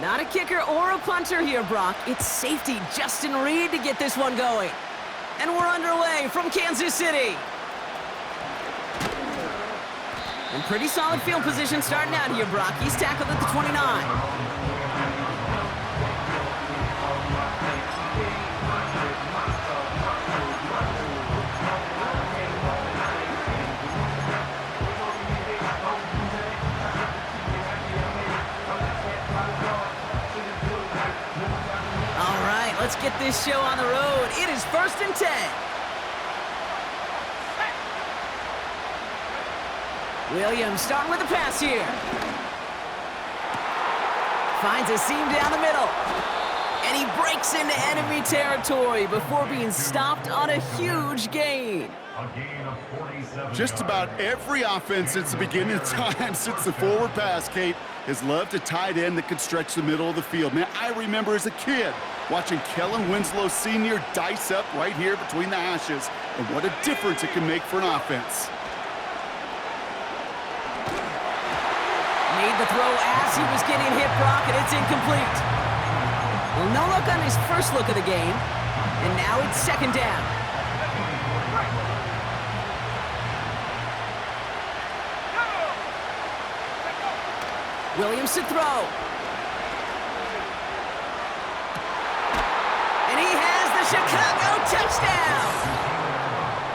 Not a kicker or a punter here, Brock. It's safety Justin Reed to get this one going. And we're underway from Kansas City. In pretty solid field position starting out here, Brock. He's tackled at the 29. Let's get this show on the road. It is 1st and 10. Williams starting with the pass here. Finds a seam down the middle. And he breaks into enemy territory before being stopped on a huge gain. Just about every offense since the beginning of time, since the forward pass, Kate, has loved a tight end that can stretch the middle of the field. Man, I remember as a kid watching Kellen Winslow Sr. dice up right here between the hashes, and what a difference it can make for an offense. Made the throw as he was getting hit, Brock, and it's incomplete. Well, no look on his first look of the game, and now it's 2nd down. Williams to throw. And he has the Chicago touchdown!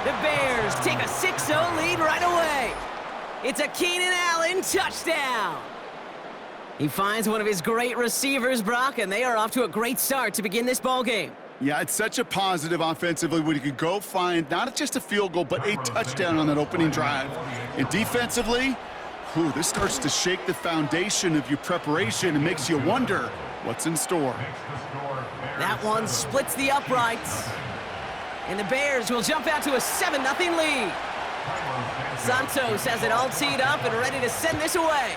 The Bears take a 6-0 lead right away. It's a Keenan Allen touchdown. He finds one of his great receivers, Brock, and they are off to a great start to begin this ball game. Yeah, it's such a positive offensively when you can go find not just a field goal, but a touchdown on that opening drive. And defensively, this starts to shake the foundation of your preparation and makes you wonder what's in store. That one splits the uprights. And the Bears will jump out to a 7-0 lead. Santos has it all teed up and ready to send this away.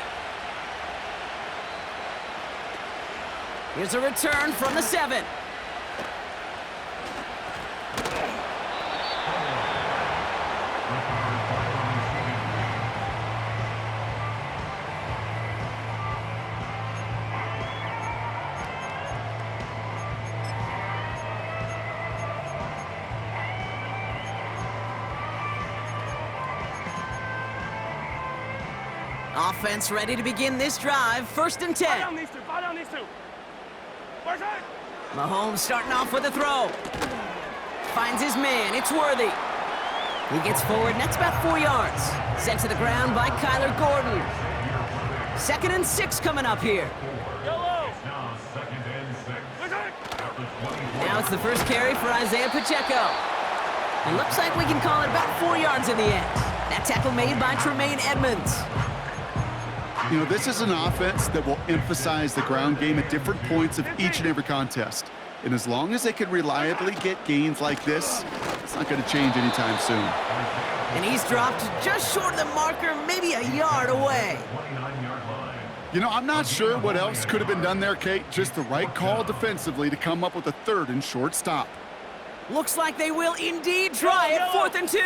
Here's a return from the 7. Offense ready to begin this drive. 1st and 10. Fire down these two. Mahomes starting off with a throw. Finds his man. It's Worthy. He gets forward, and that's about 4 yards. Sent to the ground by Kyler Gordon. 2nd and 6 coming up here. Now it's the first carry for Isaiah Pacheco. It looks like we can call it about 4 yards in the end. That tackle made by Tremaine Edmonds. You know, this is an offense that will emphasize the ground game at different points of each and every contest. And as long as they can reliably get gains like this, it's not going to change anytime soon. And he's dropped just short of the marker, maybe a yard away. You know, I'm not sure what else could have been done there, Kate. Just the right call defensively to come up with a 3rd and short stop. Looks like they will indeed try it. 4th and 2.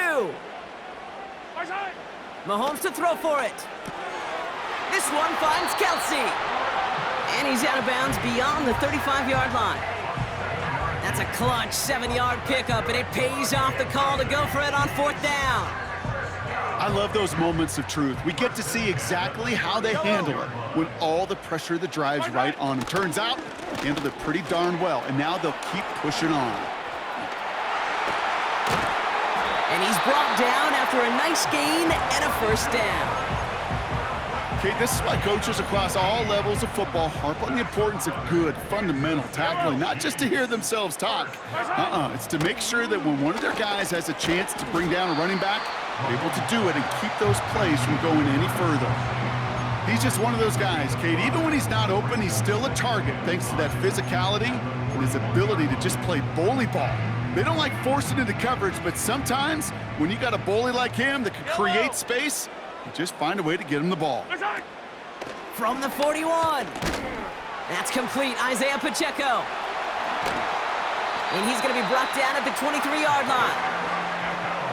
Mahomes to throw for it. This one finds Kelsey. And he's out of bounds beyond the 35-yard line. That's a clutch 7-yard pickup, and it pays off the call to go for it on 4th down. I love those moments of truth. We get to see exactly how they handle it when all the pressure of the drive's right on them. Turns out, they handled it pretty darn well, and now they'll keep pushing on. And he's brought down after a nice gain and a 1st down. Okay, this is why coaches across all levels of football harp on the importance of good, fundamental tackling, not just to hear themselves talk. It's to make sure that when one of their guys has a chance to bring down a running back, they're able to do it and keep those plays from going any further. He's just one of those guys, Kate. Even when he's not open, he's still a target thanks to that physicality and his ability to just play bully ball. They don't like forcing into coverage, but sometimes when you got a bully like him that can create space, you just find a way to get him the ball. From the 41. That's complete. Isaiah Pacheco. And he's going to be brought down at the 23-yard line.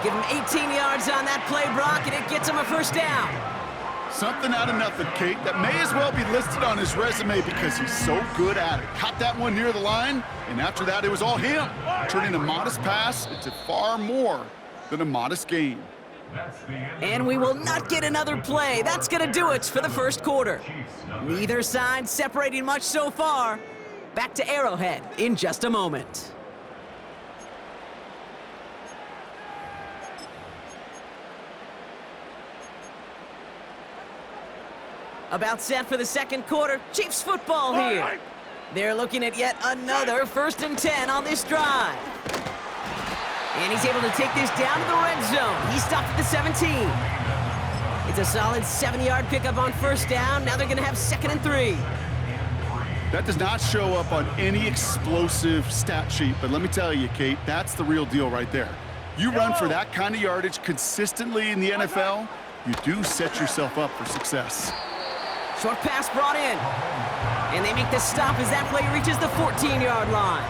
Give him 18 yards on that play, Brock, and it gets him a 1st down. Something out of nothing, Kate, that may as well be listed on his resume because he's so good at it. Caught that one near the line, and after that, it was all him, turning a modest pass into far more than a modest gain. And we will not get another play. That's going to do it for the first quarter. Neither side separating much so far. Back to Arrowhead in just a moment. About set for the second quarter. Chiefs football here. They're looking at yet another 1st and 10 on this drive. And he's able to take this down to the red zone. He stopped at the 17. It's a solid 7-yard pickup on 1st down. Now they're going to have 2nd and 3. That does not show up on any explosive stat sheet, but let me tell you, Kate, that's the real deal right there. You run for that kind of yardage consistently in the NFL, you do set yourself up for success. Short pass brought in. And they make the stop as that play reaches the 14-yard line.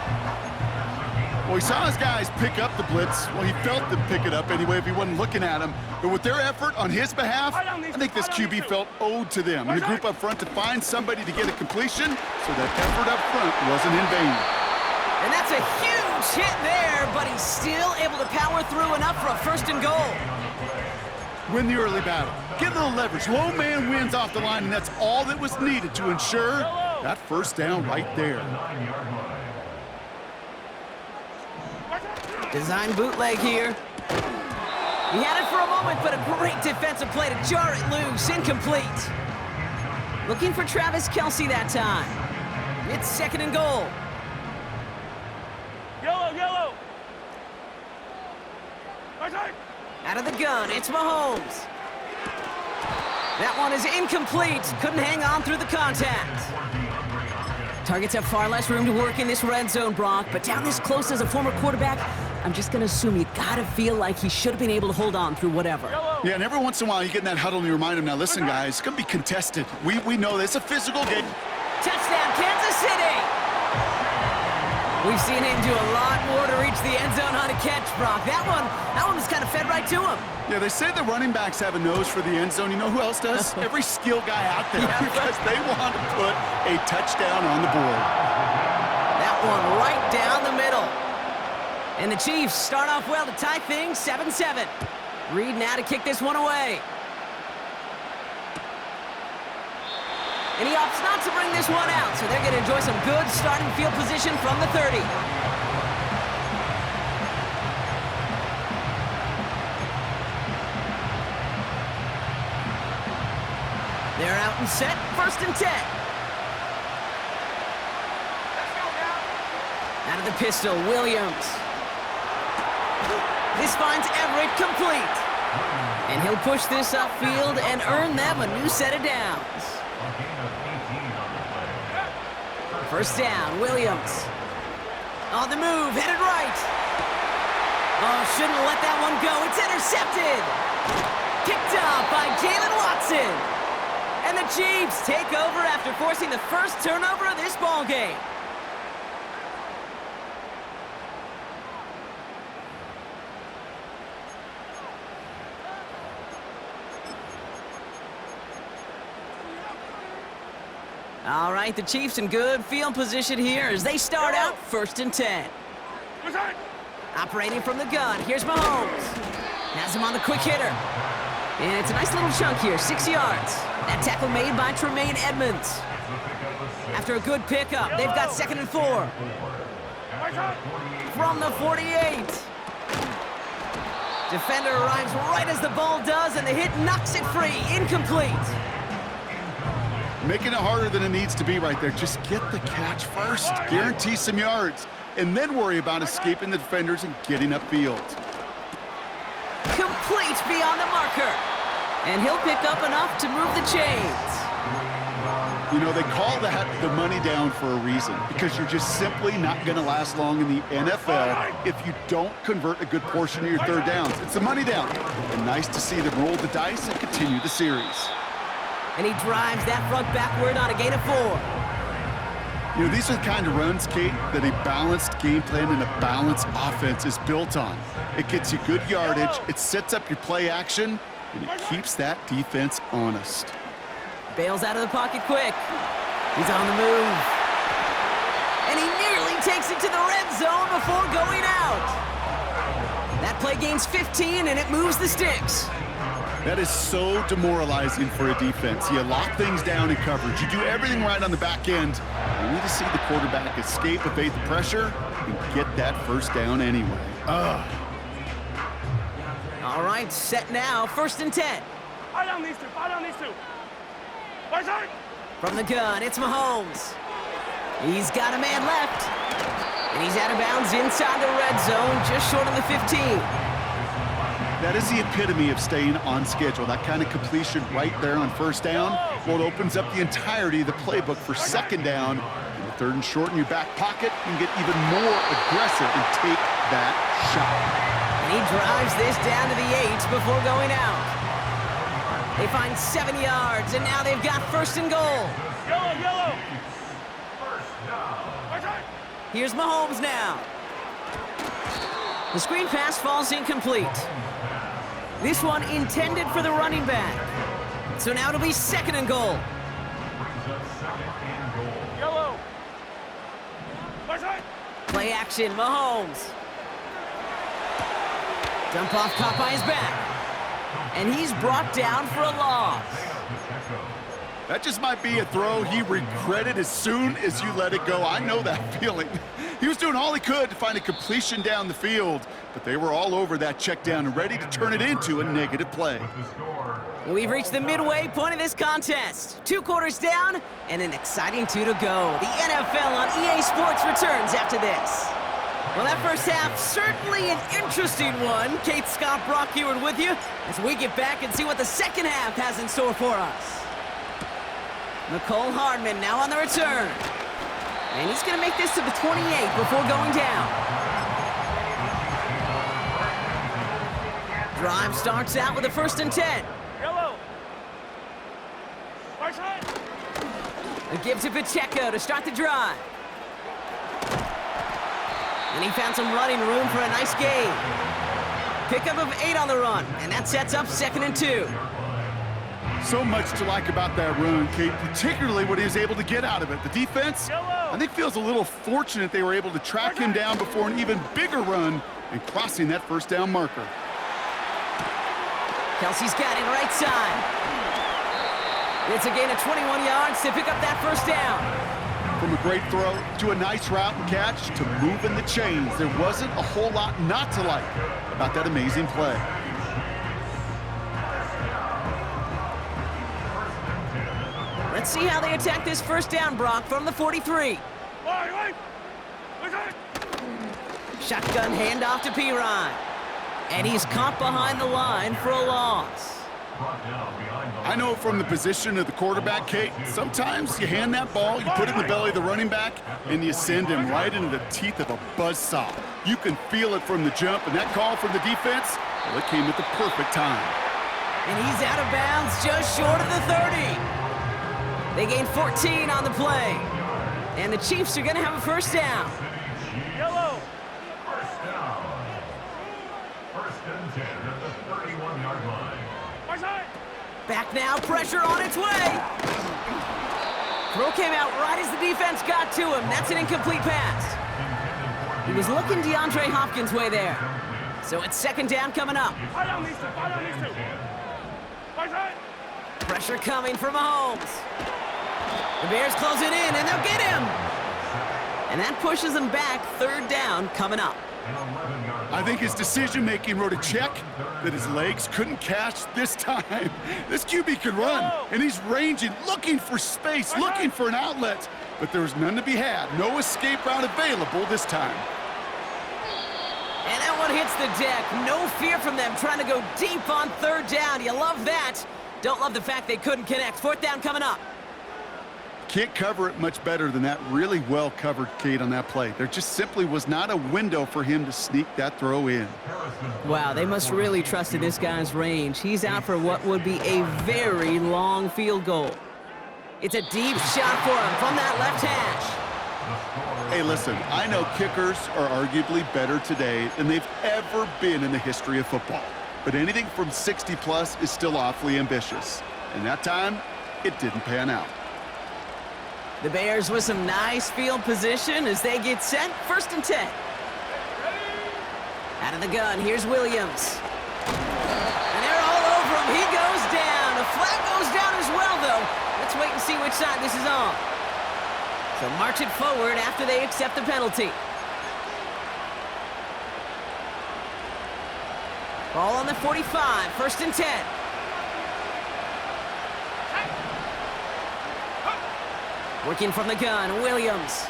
Well, he saw his guys pick up the blitz. Well, he felt them pick it up anyway if he wasn't looking at him. But with their effort on his behalf, I think this QB felt owed to them and the group up front to find somebody to get a completion, so that effort up front wasn't in vain. And that's a huge hit there, but he's still able to power through enough for a 1st and goal. Win the early battle. Get a little leverage. Low man wins off the line, and that's all that was needed to ensure that 1st down right there. Design bootleg here. He had it for a moment, but a great defensive play to jar it loose. Incomplete. Looking for Travis Kelce that time. It's 2nd and goal. Yellow. Out of the gun, it's Mahomes. That one is incomplete. Couldn't hang on through the contact. Targets have far less room to work in this red zone, Brock, but down this close as a former quarterback, I'm just going to assume you got to feel like he should have been able to hold on through whatever. Yeah, and every once in a while you get in that huddle and you remind him, now listen, guys, it's going to be contested. We know this. It's a physical game. Touchdown, Kansas City! We've seen him do a lot more to reach the end zone on a catch, Brock. That one was kind of fed right to him. Yeah, they say the running backs have a nose for the end zone. You know who else does? Every skill guy out there, because they want to put a touchdown on the board. That one right down the middle. And the Chiefs start off well to tie things 7-7. Reed now to kick this one away. And he opts not to bring this one out, so they're going to enjoy some good starting field position from the 30. They're out and set, 1st and 10. Out of the pistol, Williams. This finds Everett complete. And he'll push this upfield and earn them a new set of downs. 1st down, Williams. On the move, headed right. Oh, shouldn't let that one go. It's intercepted. Kicked off by Jalen Watson. And the Chiefs take over after forcing the 1st turnover of this ball game. All right, the Chiefs in good field position here as they start out 1st and 10. Operating from the gun, here's Mahomes. Has him on the quick hitter. And it's a nice little chunk here, 6 yards. That tackle made by Tremaine Edmonds. After a good pickup, they've got 2nd and 4. From the 48. Defender arrives right as the ball does, and the hit knocks it free. Incomplete. Making it harder than it needs to be right there. Just get the catch first. Guarantee some yards. And then worry about escaping the defenders and getting upfield. Complete beyond the marker. And he'll pick up enough to move the chains. You know, they call that the money down for a reason, because you're just simply not going to last long in the NFL if you don't convert a good portion of your 3rd downs. It's the money down. And nice to see them roll the dice and continue the series. And he drives that front backward on a gain of 4. You know, these are the kind of runs, Kate, that a balanced game plan and a balanced offense is built on. It gets you good yardage, it sets up your play action, and it keeps that defense honest. Bails out of the pocket quick. He's on the move. And he nearly takes it to the red zone before going out. That play gains 15, and it moves the sticks. That is so demoralizing for a defense. You lock things down in coverage. You do everything right on the back end. You need to see the quarterback escape, evade the pressure, and get that first down anyway. Ugh. All right, set now, 1st and 10. From the gun, it's Mahomes. He's got a man left. And he's out of bounds inside the red zone, just short of the 15. That is the epitome of staying on schedule. That kind of completion right there on 1st down. Well, it opens up the entirety of the playbook for 2nd down. And the 3rd and short in your back pocket, you can get even more aggressive and take that shot. And he drives this down to the 8 before going out. They find 7 yards, and now they've got 1st and goal. Yellow. Here's Mahomes now. The screen pass falls incomplete. This one intended for the running back. So now it'll be 2nd and goal. Yellow. Play action, Mahomes. Dump off caught by his back. And he's brought down for a loss. That just might be a throw he regretted as soon as you let it go. I know that feeling. He was doing all he could to find a completion down the field, but they were all over that check down and ready to turn it into a negative play. We've reached the midway point of this contest. 2 quarters down and an exciting 2 to go. The NFL on EA Sports returns after this. Well, that first half, certainly an interesting one. Kate, Scott, Brock Heward with you as we get back and see what the second half has in store for us. Nicole Hardman now on the return. And he's going to make this to the 28 before going down. Drive starts out with a 1st and 10. Yellow. A give to Pacheco to start the drive. And he found some running room for a nice gain. Pickup of 8 on the run, and that sets up 2nd and 2. So much to like about that run, Kate, particularly what he was able to get out of it. The defense, I think, feels a little fortunate they were able to track him down before an even bigger run and crossing that 1st down marker. Kelsey's got it right side. It's a gain of 21 yards to pick up that 1st down. From a great throw to a nice route and catch to moving the chains, there wasn't a whole lot not to like about that amazing play. Let's see how they attack this 1st down, Brock, from the 43. Shotgun handoff to Piron. And he's caught behind the line for a loss. I know from the position of the quarterback, Kate, sometimes you hand that ball, you put it in the belly of the running back, and you send him right into the teeth of a buzzsaw. You can feel it from the jump, and that call from the defense, well, it came at the perfect time. And he's out of bounds just short of the 30. They gain 14 on the play. And the Chiefs are going to have a 1st down. Yellow. 1st and 10 at the 31-yard line. Back now, pressure on its way. Throw came out right as the defense got to him. That's an incomplete pass. He was looking DeAndre Hopkins' way there. So it's 2nd down coming up. Pressure coming from Mahomes. The Bears close it in, and they'll get him. And that pushes them back. 3rd down coming up. I think his decision-making wrote a check that his legs couldn't catch this time. This QB can run, and he's ranging, looking for space, looking for an outlet. But there was none to be had. No escape route available this time. And that one hits the deck. No fear from them trying to go deep on 3rd down. You love that. Don't love the fact they couldn't connect. 4th down coming up. Can't cover it much better than that. Really well covered, Kate, on that play. There just simply was not a window for him to sneak that throw in. Wow, they must really trust in this guy's range. He's out for what would be a very long field goal. It's a deep shot for him from that left hash. Hey, listen, I know kickers are arguably better today than they've ever been in the history of football. but anything from 60+ is still awfully ambitious. And that time, it didn't pan out. The Bears with some nice field position as they get set. 1st and 10. Out of the gun, here's Williams. And they're all over him. He goes down. The flag goes down as well, though. Let's wait and see which side this is on. So march it forward after they accept the penalty. Ball on the 45, 1st and 10. Working from the gun, Williams.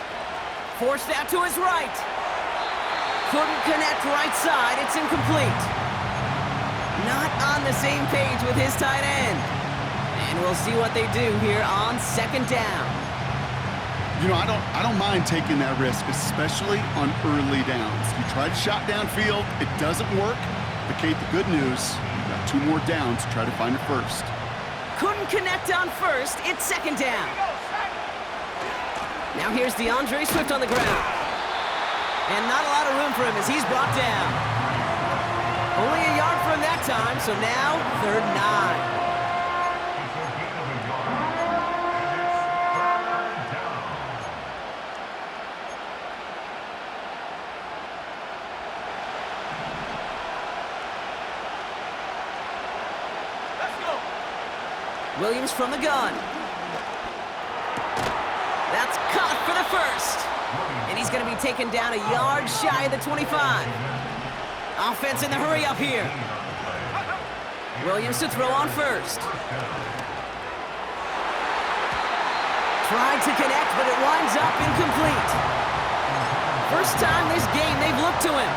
Forced out to his right. Couldn't connect right side, it's incomplete. Not on the same page with his tight end. And we'll see what they do here on 2nd down. You know, I don't mind taking that risk, especially on early downs. You try to shot downfield, it doesn't work. But Kate, the good news, you've got 2 more downs to try to find it first. Couldn't connect on 1st, it's 2nd down. Now here's DeAndre Swift on the ground. And not a lot of room for him as he's brought down. Only a yard for him that time, so now 3rd and 9. Williams from the gun. That's caught for the 1st. And he's going to be taken down a yard shy of the 25. Offense in the hurry up here. Williams to throw on 1st. Tried to connect, but it winds up incomplete. First time this game they've looked to him.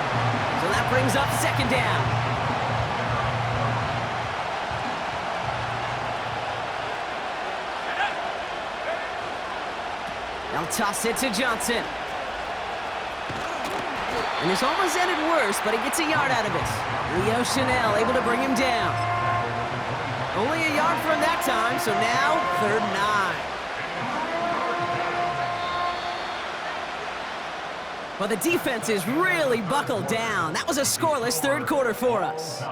So that brings up 2nd down. They'll toss it to Johnson. And this almost ended worse, but he gets a yard out of it. Leo Chanel able to bring him down. Only a yard for him that time, so now 3rd and 9. Well, the defense is really buckled down. That was a scoreless 3rd quarter for us.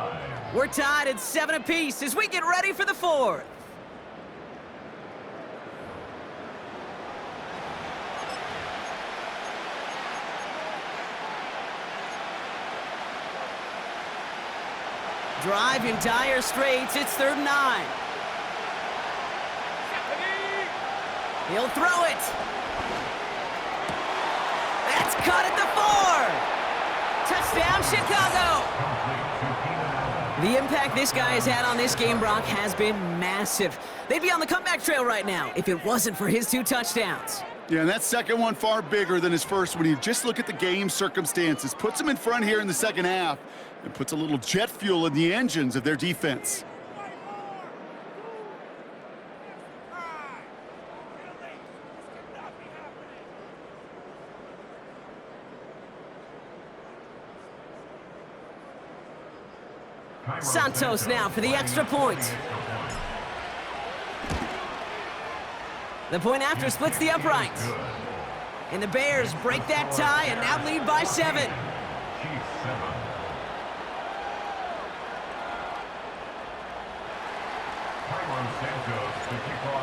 We're tied at 7 apiece as we get ready for the 4th. Drive in dire straits, it's 3rd and 9. He'll throw it. That's caught at the 4. Touchdown, Chicago. The impact this guy has had on this game, Brock, has been massive. They'd be on the comeback trail right now if it wasn't for his 2 touchdowns. Yeah, and that second one far bigger than his first when you just look at the game circumstances. Puts him in front here in the 2nd half and puts a little jet fuel in the engines of their defense. Santos now for the extra point. The point after splits the upright. And the Bears break that tie and now lead by 7.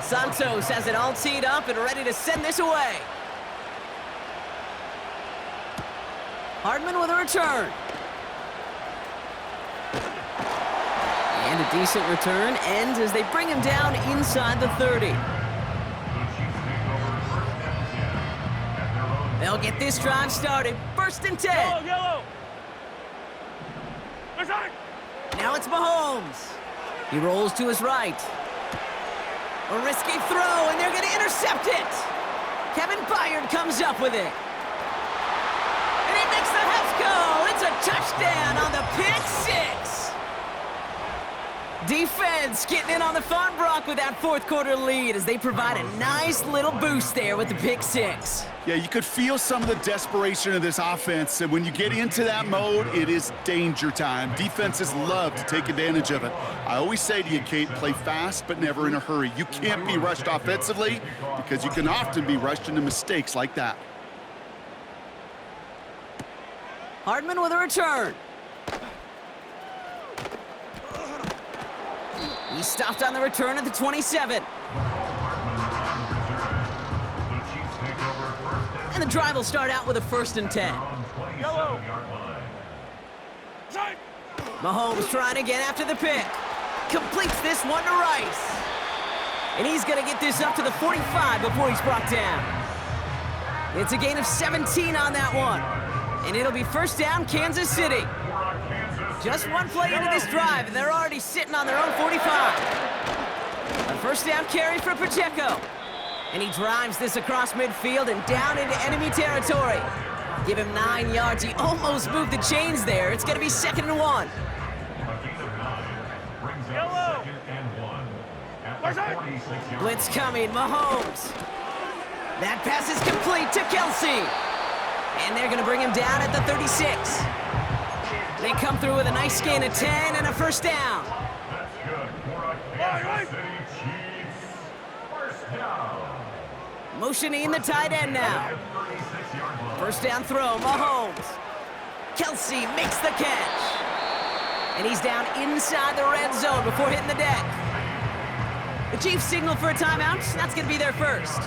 Santos has it all teed up and ready to send this away. Hardman with a return. And a decent return ends as they bring him down inside the 30. They'll get this drive started. 1st and 10. Yellow. Now it's Mahomes. He rolls to his right. A risky throw, and they're going to intercept it. Kevin Byard comes up with it. And he makes the Hefco. It's a touchdown on the pick 6. Defense getting in on the fun, Brock, with that 4th quarter lead as they provide a nice little boost there with the pick 6. Yeah, you could feel some of the desperation of this offense, and when you get into that mode, it is danger time. Defenses love to take advantage of it. I always say to you, Kate, play fast but never in a hurry. You can't be rushed offensively because you can often be rushed into mistakes like that. Hardman with a return. He stopped on the return at the 27. And the drive will start out with a 1st and 10. Yellow. Mahomes trying again after the pick. Completes this one to Rice. And he's going to get this up to the 45 before he's brought down. It's a gain of 17 on that one. And it'll be 1st down, Kansas City. Just one play into this drive, and they're already sitting on their own 45. A 1st down carry for Pacheco. And he drives this across midfield and down into enemy territory. Give him 9 yards. He almost moved the chains there. It's going to be 2nd and 1. Yellow. Blitz coming, Mahomes. That pass is complete to Kelsey. And they're going to bring him down at the 36. They come through with a nice gain of 10 and a 1st down. Motioning the tight end now. 1st down throw, Mahomes. Kelsey makes the catch. And he's down inside the red zone before hitting the deck. The Chiefs signal for a timeout. That's going to be their first.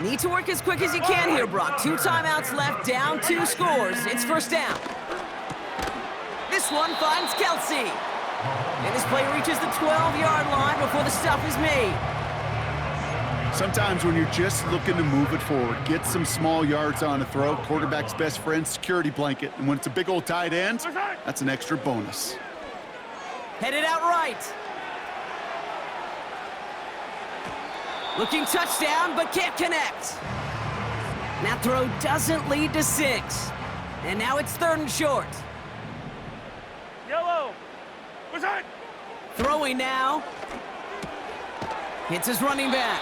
Need to work as quick as you can here, Brock. 2 timeouts left, down 2 scores. It's 1st down. This one finds Kelsey. And this play reaches the 12-yard line before the stop is made. Sometimes when you're just looking to move it forward, get some small yards on a throw, quarterback's best friend, security blanket. And when it's a big old tight end, that's an extra bonus. Headed out right. Looking touchdown, but can't connect. That throw doesn't lead to 6. And now it's 3rd and short. Yellow. What's that? Throwing now. Hits his running back.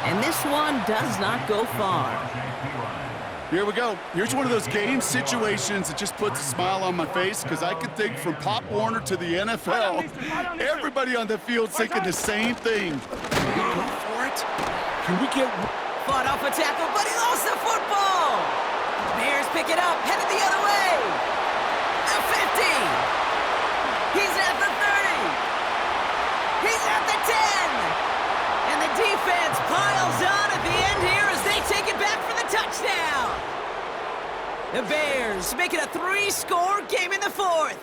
And this one does not go far. Here we go. Here's one of those game situations that just puts a smile on my face because I could think from Pop Warner to the NFL, everybody on the field's thinking the same thing. Can we go for it? Can we get... Fought off a tackle, but he lost the football. Bears pick it up, headed the other way. The 50. He's at the 30. He's at the 10. And the defense piles on at the end here as they take it back for the touchdown. The Bears make it a 3-score game in the 4th.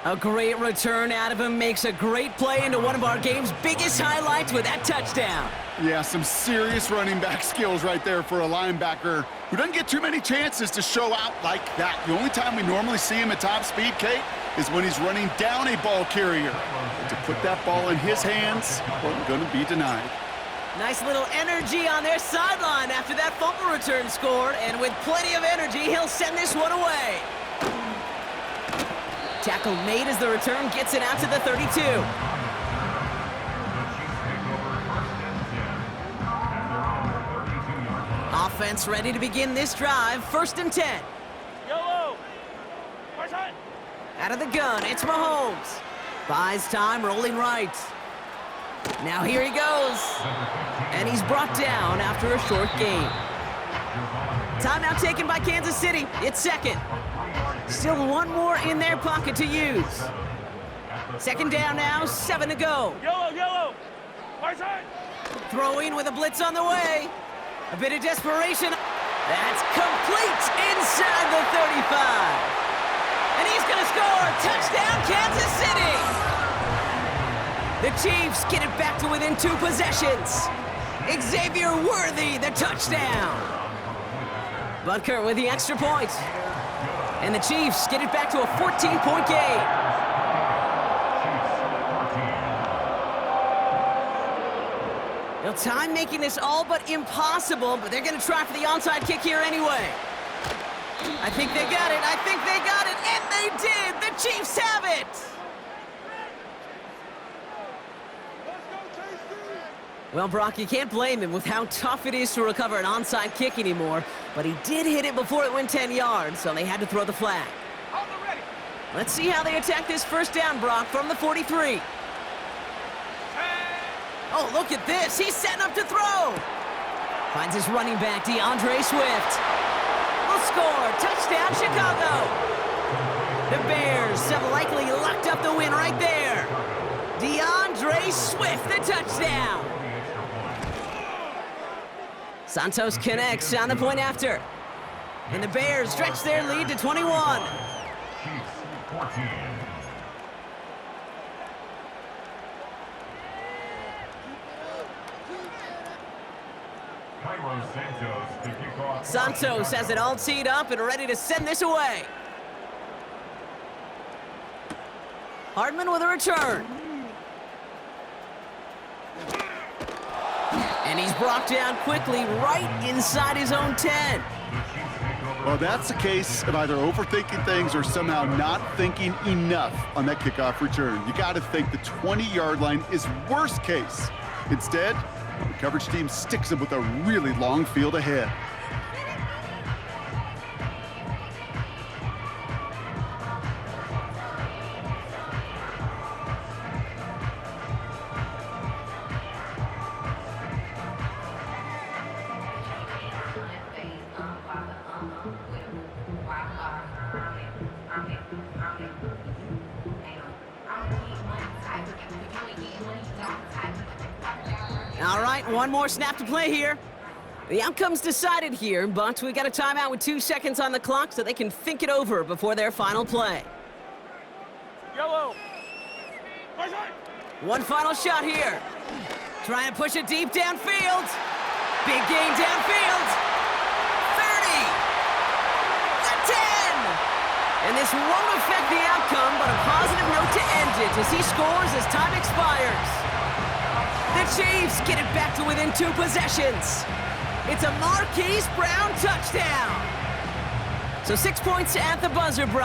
A great return out of him, makes a great play into one of our game's biggest highlights with that touchdown. Yeah, some serious running back skills right there for a linebacker who doesn't get too many chances to show out like that. The only time we normally see him at top speed, Kate, is when he's running down a ball carrier. But to put that ball in his hands wasn't going to be denied. Nice little energy on their sideline after that fumble return scored, and with plenty of energy, he'll send this one away. Tackle made as the return gets it out to the 32. Offense ready to begin this drive. 1st and 10. Yellow. Where's that? Out of the gun, it's Mahomes. Buys time, rolling right. Now here he goes. And he's brought down after a short gain. Timeout taken by Kansas City. It's 2nd. Still one more in their pocket to use. 2nd down now, 7 to go. Yellow, yellow. Where's that? Throwing with a blitz on the way. A bit of desperation. That's complete inside the 35. And he's going to score. Touchdown, Kansas City. The Chiefs get it back to within 2 possessions. Xavier Worthy, the touchdown. Butker with the extra point. And the Chiefs get it back to a 14-point game. Now, time making this all but impossible, but they're going to try for the onside kick here anyway. I think they got it. I think they got it. And they did. The Chiefs have it. Well, Brock, you can't blame him with how tough it is to recover an onside kick anymore, but he did hit it before it went 10 yards, so they had to throw the flag. Let's see how they attack this 1st down, Brock, from the 43. Oh, look at this. He's setting up to throw. Finds his running back, DeAndre Swift. Will score. Touchdown, Chicago. The Bears have likely locked up the win right there. DeAndre Swift, the touchdown. Santos connects on the point after. And the Bears stretch their lead to 21. Chiefs 14. Santos has it all teed up and ready to send this away. Hardman with a return. And he's brought down quickly right inside his own 10. Well, that's a case of either overthinking things or somehow not thinking enough on that kickoff return. You got to think the 20-yard line is worst case. Instead, the coverage team sticks him with a really long field ahead. All right, one more snap to play here. The outcome's decided here, but we got a timeout with 2 seconds on the clock so they can think it over before their final play. Yellow. One final shot here. Trying to push it deep downfield. Big gain downfield. 30. The 10. And this won't affect the outcome, but a positive note to end it as he scores as time expires. The Chiefs get it back to within 2 possessions. It's a Marquise Brown touchdown. So 6 points at the buzzer, Brian.